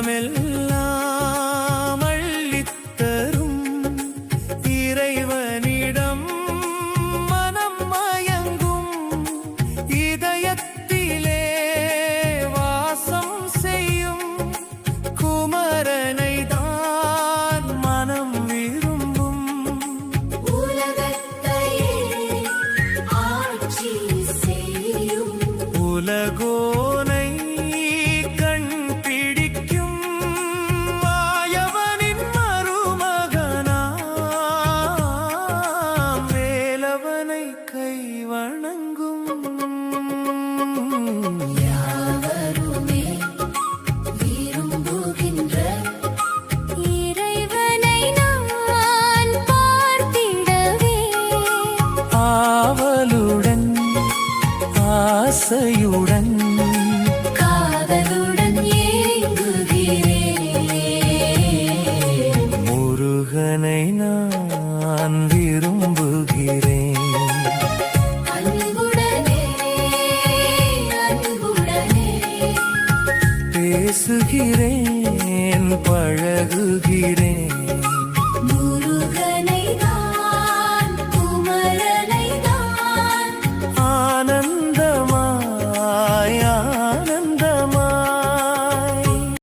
இன்பமெல்லாம் அள்ளித்தரும் இறைவனிடம் மனம் மயங்கும் இதயத்திலே வாசம் செய்யும் குமரனை தான் மனம் விரும்பும். உலகத்தையே ஆட்சி செய்யும் உலகோனை கை வணங்கும். யாவருமே விரும்புகின்ற இறைவனை நான் பார்த்திடவே ஆவலுடன் ஆசையுடன் காதலுடன் ஏங்குகிறேன். முருகனை நான் விரும்புகிறேன். பேசுகிறேன், பழகுகிறேன்.